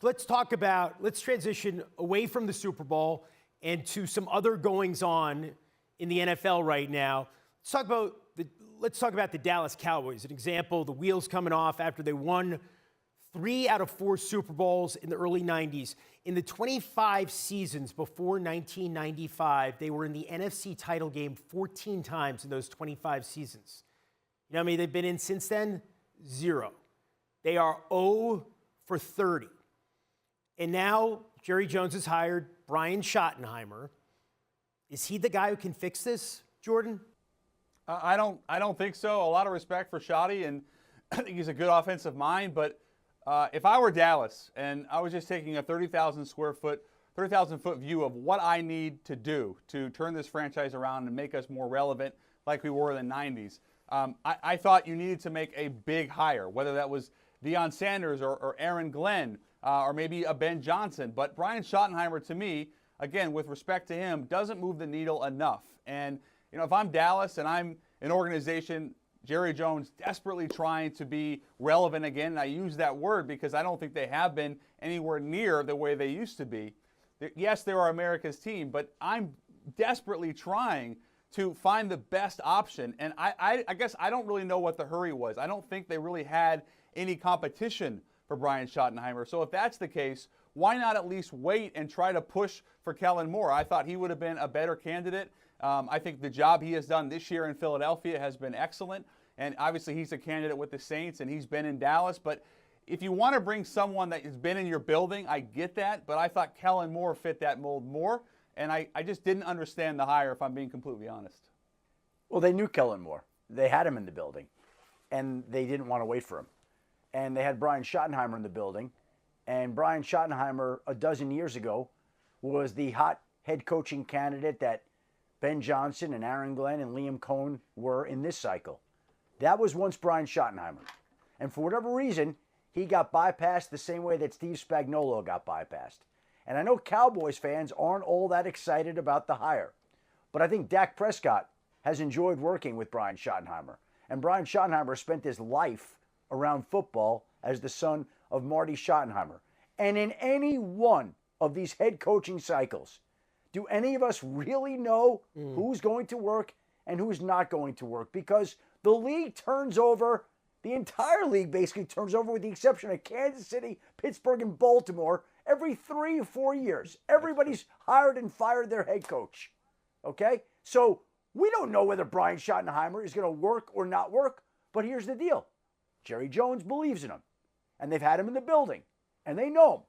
let's transition away from the Super Bowl and to some other goings on in the NFL right now. Let's talk about the Dallas Cowboys. An example, the wheels coming off after they won 3 out of 4 Super Bowls in the early 90s. In the 25 seasons before 1995, they were in the NFC title game 14 times in those 25 seasons. You know how many they've been in since then? 0. They are 0 for 30. And now Jerry Jones has hired Brian Schottenheimer. Is he the guy who can fix this, Jordan? I don't think so. A lot of respect for Schotty, and I think he's a good offensive mind. But if I were Dallas and I was just taking a 30,000 foot view of what I need to do to turn this franchise around and make us more relevant like we were in the 90s, I thought you needed to make a big hire, whether that was Deion Sanders or Aaron Glenn or maybe a Ben Johnson. But Brian Schottenheimer, to me, again, with respect to him, doesn't move the needle enough. And you know, if I'm Dallas and I'm an organization, Jerry Jones desperately trying to be relevant again, and I use that word because I don't think they have been anywhere near the way they used to be. Yes, they are America's team, but I'm desperately trying to find the best option. And I guess I don't really know what the hurry was. I don't think they really had any competition for Brian Schottenheimer. So if that's the case, why not at least wait and try to push for Kellen Moore? I thought he would have been a better candidate. I think the job he has done this year in Philadelphia has been excellent. And obviously he's a candidate with the Saints and he's been in Dallas. But if you want to bring someone that has been in your building, I get that. But I thought Kellen Moore fit that mold more. And I just didn't understand the hire, if I'm being completely honest. Well, they knew Kellen Moore. They had him in the building. And they didn't want to wait for him. And they had Brian Schottenheimer in the building. And Brian Schottenheimer, a dozen years ago, was the hot head coaching candidate that Ben Johnson and Aaron Glenn and Liam Cohen were in this cycle. That was once Brian Schottenheimer. And for whatever reason, he got bypassed the same way that Steve Spagnuolo got bypassed. And I know Cowboys fans aren't all that excited about the hire. But I think Dak Prescott has enjoyed working with Brian Schottenheimer. And Brian Schottenheimer spent his life around football as the son of Marty Schottenheimer. And in any one of these head coaching cycles, do any of us really know who's going to work and who's not going to work? Because the league turns over, the entire league basically turns over with the exception of Kansas City, Pittsburgh, and Baltimore every 3 or 4 years. Everybody's hired and fired their head coach. Okay? So we don't know whether Brian Schottenheimer is going to work or not work, but here's the deal. Jerry Jones believes in him, and they've had him in the building, and they know him,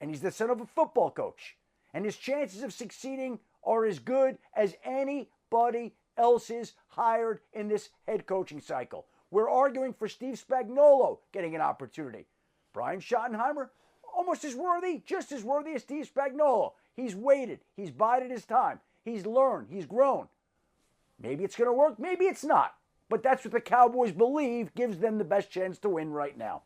and he's the son of a football coach. And his chances of succeeding are as good as anybody else's hired in this head coaching cycle. We're arguing for Steve Spagnuolo getting an opportunity. Brian Schottenheimer, almost as worthy, just as worthy as Steve Spagnuolo. He's waited. He's bided his time. He's learned. He's grown. Maybe it's going to work. Maybe it's not. But that's what the Cowboys believe gives them the best chance to win right now.